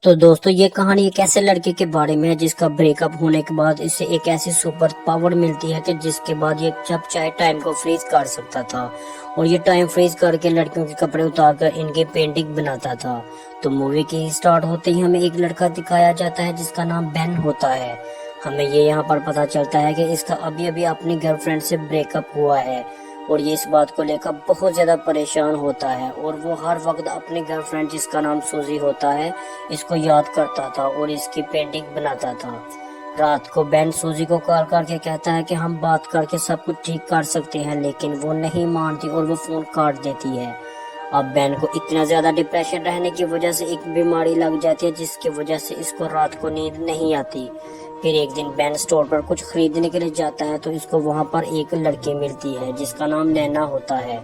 तो दोस्तों ये कहानी एक ऐसे लड़के के बारे में है जिसका ब्रेकअप होने के बाद इसे एक ऐसी सुपर पावर मिलती है कि जिसके बाद ये जब चाहे टाइम को फ्रीज कर सकता था और ये टाइम फ्रीज करके लड़कियों के कपड़े उतार कर इनकी पेंटिंग बनाता था। तो मूवी की स्टार्ट होते ही हमें एक लड़का दिखाया जाता है जिसका नाम बेन होता है। हमें ये यहाँ पर पता चलता है कि इसका अभी अभी अपनी गर्लफ्रेंड से ब्रेकअप हुआ है और ये इस बात को लेकर बहुत ज्यादा परेशान होता है और वो हर वक्त अपनी गर्लफ्रेंड जिसका नाम सूजी होता है इसको याद करता था और इसकी पेंटिंग बनाता था। रात को बेन सूजी को कॉल करके कहता है कि हम बात करके सब कुछ ठीक कर सकते हैं, लेकिन वो नहीं मानती और वो फोन काट देती है। अब बेन को इतना ज्यादा डिप्रेशन रहने की वजह से एक बीमारी लग जाती है जिसकी वजह से इसको रात को नींद नहीं आती। फिर एक दिन बेन स्टोर पर कुछ खरीदने के लिए जाता है तो इसको वहां पर एक लड़की मिलती है जिसका नाम नैना होता है,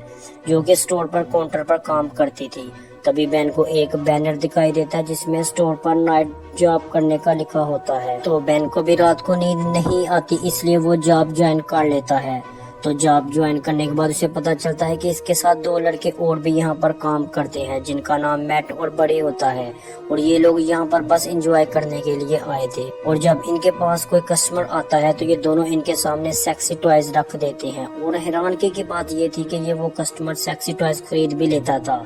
जो कि स्टोर पर काउंटर पर काम करती थी। तभी बेन को एक बैनर दिखाई देता है जिसमें स्टोर पर नाइट जॉब करने का लिखा होता है। तो बेन को भी रात को नींद नहीं आती, इसलिए वो जॉब ज्वाइन कर लेता है। तो जॉब ज्वाइन करने के बाद उसे पता चलता है कि इसके साथ दो लड़के और भी यहाँ पर काम करते हैं जिनका नाम मैट और बड़े होता है और ये लोग यहाँ पर बस एंजॉय करने के लिए आए थे। और जब इनके पास कोई कस्टमर आता है तो ये दोनों इनके सामने सेक्सी टॉयज रख देते हैं और हैरानगी की बात ये थी कि ये वो कस्टमर सेक्सी टॉयज खरीद भी लेता था।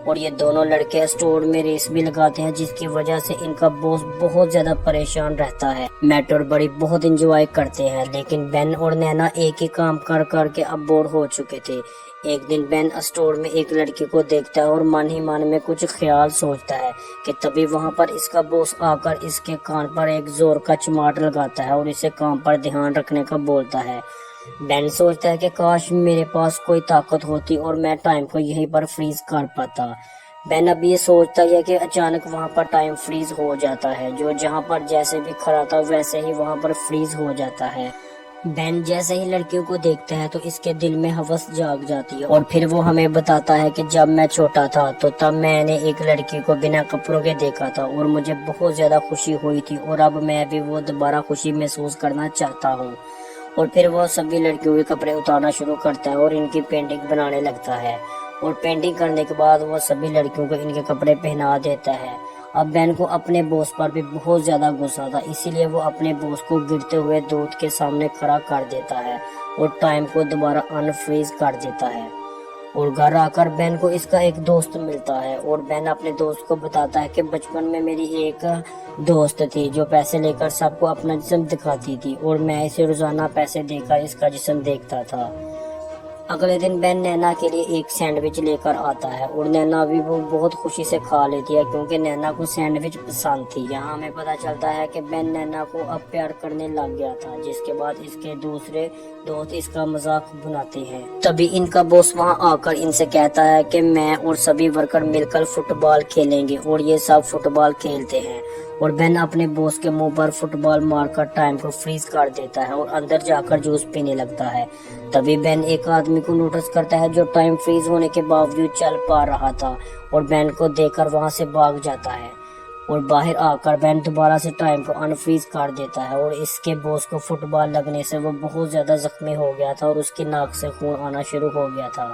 और ये दोनों लड़के स्टोर में रेस भी लगाते हैं जिसकी वजह से इनका बॉस बहुत ज्यादा परेशान रहता है। मैट और बड़ी बहुत एंजॉय करते हैं, लेकिन बेन और नैना एक ही काम कर कर के अब बोर हो चुके थे। एक दिन बेन स्टोर में एक लड़की को देखता है और मन ही मन में कुछ ख्याल सोचता है कि तभी वहां पर इसका बॉस आकर इसके कान पर एक जोर का चमाट लगाता है और इसे काम पर ध्यान रखने का बोलता है। बेन सोचता है कि काश मेरे पास कोई ताकत होती और मैं टाइम को यहीं पर फ्रीज कर पाता। बेन अब ये सोचता है कि अचानक वहां पर टाइम फ्रीज हो जाता है, जो जहां पर जैसे भी खड़ा था वैसे ही वहां पर फ्रीज हो जाता है। बेन जैसे ही लड़कियों को देखता है तो इसके दिल में हवस जाग जाती है और फिर वो हमें बताता है कि जब मैं छोटा था तो तब मैंने एक लड़की को बिना कपड़ों के देखा था और मुझे बहुत ज्यादा खुशी हुई थी और अब मैं भी वो दोबारा खुशी महसूस करना चाहता हूँ। और फिर वो सभी लड़कियों के कपड़े उतारना शुरू करता है और इनकी पेंटिंग बनाने लगता है और पेंटिंग करने के बाद वो सभी लड़कियों को इनके कपड़े पहना देता है। अब बेन को अपने बॉस पर भी बहुत ज्यादा गुस्सा था, इसीलिए वो अपने बॉस को गिरते हुए दूध के सामने खड़ा कर देता है और टाइम को दोबारा अनफ्रीज कर देता है। और घर आकर बेन को इसका एक दोस्त मिलता है और बेन अपने दोस्त को बताता है कि बचपन में मेरी एक दोस्त थी जो पैसे लेकर सबको अपना जिस्म दिखाती थी और मैं इसे रोजाना पैसे देकर इसका जिस्म देखता था। अगले दिन बेन नैना के लिए एक सैंडविच लेकर आता है और नैना भी वो बहुत खुशी से खा लेती है क्योंकि नैना को सैंडविच पसंद थी। यहाँ हमें पता चलता है कि बेन नैना को अब प्यार करने लग गया था, जिसके बाद इसके दूसरे दोस्त इसका मजाक बनाते हैं। तभी इनका बॉस वहाँ आकर इनसे कहता है कि मैं और सभी वर्कर मिलकर फुटबॉल खेलेंगे और ये सब फुटबॉल खेलते हैं और बेन अपने बॉस के मुंह पर फुटबॉल मारकर टाइम को फ्रीज कर देता है और अंदर जाकर जूस पीने लगता है। तभी बेन एक आदमी को नोटिस करता है जो टाइम फ्रीज होने के बावजूद चल पा रहा था और बेन को देखकर वहां से भाग जाता है। और बाहर आकर बेन दोबारा से टाइम को अनफ्रीज कर देता है और इसके बॉस को फुटबॉल लगने से वो बहुत ज्यादा जख्मी हो गया था और उसकी नाक से खून आना शुरू हो गया था।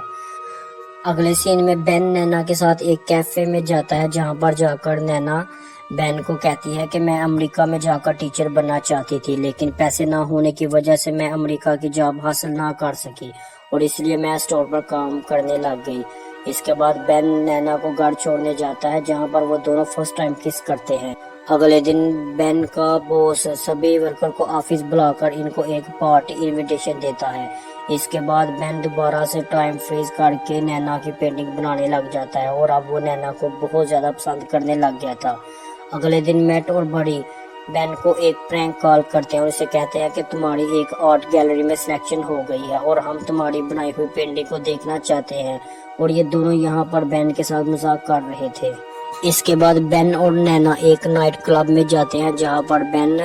अगले सीन में बेन नैना के साथ एक कैफे में जाता है जहां पर जाकर नैना बेन को कहती है कि मैं अमेरिका में जाकर टीचर बनना चाहती थी, लेकिन पैसे ना होने की वजह से मैं अमेरिका की जॉब हासिल ना कर सकी और इसलिए मैं स्टोर पर काम करने लग गई। इसके बाद बेन नैना को घर छोड़ने जाता है जहां पर वो दोनों फर्स्ट टाइम किस करते हैं। अगले दिन बेन का बॉस सभी वर्कर को ऑफिस बुलाकर इनको एक पार्टी इनविटेशन देता है। इसके बाद बेन दोबारा से टाइम फ्रीज करके नैना की पेंटिंग बनाने लग जाता है और अब वो नैना को बहुत ज्यादा पसंद करने लग गया था। अगले दिन मैट और बड़ी बेन को एक प्रैंक कॉल करते हैं और उसे कहते हैं कि तुम्हारी एक आर्ट गैलरी में सिलेक्शन हो गई है और हम तुम्हारी बनाई हुई पेंटिंग को देखना चाहते हैं। और ये दोनों यहाँ पर बेन के साथ मजाक कर रहे थे। इसके बाद बेन और नैना एक नाइट क्लब में जाते हैं जहाँ पर बेन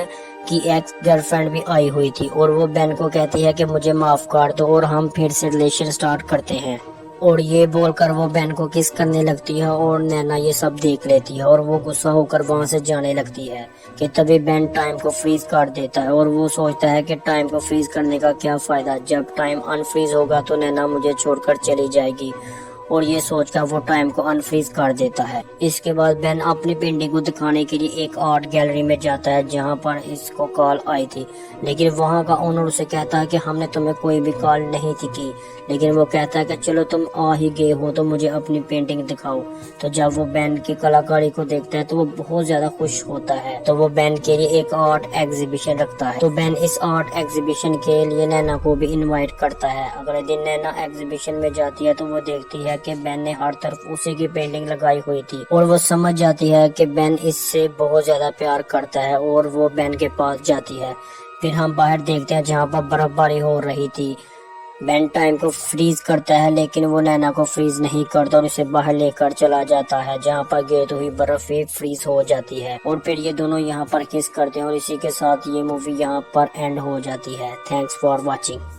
की एक्स गर्लफ्रेंड भी आई हुई थी और वो बेन को कहती है कि मुझे माफ कर दो और हम फिर से रिलेशन स्टार्ट करते हैं। और ये बोलकर वो बेन को किस करने लगती है और नैना ये सब देख लेती है और वो गुस्सा होकर वहां से जाने लगती है कि तभी बेन टाइम को फ्रीज कर देता है और वो सोचता है कि टाइम को फ्रीज करने का क्या फायदा, जब टाइम अनफ्रीज होगा तो नैना मुझे छोड़कर चली जाएगी اور یہ سوچ کر وہ ٹائم کو انفریز کر دیتا ہے۔ اس کے بعد بین اپنی پینٹنگ کو دکھانے کے لیے ایک آرٹ گیلری میں جاتا ہے جہاں پر اس کو کال آئی تھی، لیکن وہاں کا اونر اسے کہتا ہے کہ ہم نے تمہیں کوئی بھی کال نہیں تھی کی، لیکن وہ کہتا ہے کہ چلو تم آ ہی گئے ہو تو مجھے اپنی پینٹنگ دکھاؤ۔ تو جب وہ بین کی کلاکاری کو دیکھتا ہے تو وہ بہت زیادہ خوش ہوتا ہے، تو وہ بین کے لیے ایک آرٹ ایگزیبیشن رکھتا ہے۔ تو بین اس آرٹ ایگزیبیشن کے لیے نینا کو بھی انوائٹ کرتا ہے۔ اگلے دن نینا ایگزیبیشن میں جاتی ہے تو وہ دیکھتی ہے کہ بین نے ہر طرف اسی کی پینٹنگ لگائی ہوئی تھی، اور وہ سمجھ جاتی ہے کہ بین اس سے بہت زیادہ پیار کرتا ہے، اور وہ بین کے پاس جاتی ہے۔ پھر ہم باہر دیکھتے ہیں جہاں پر برف باری ہو رہی تھی۔ بین ٹائم کو فریز کرتا ہے لیکن وہ نینا کو فریز نہیں کرتا اور اسے باہر لے کر چلا جاتا ہے جہاں پر گرتی ہوئی برف بھی فریز ہو جاتی ہے، اور پھر یہ دونوں یہاں پر کس کرتے ہیں، اور اسی کے ساتھ یہ مووی یہاں پر اینڈ ہو جاتی ہے۔ Thanks for watching.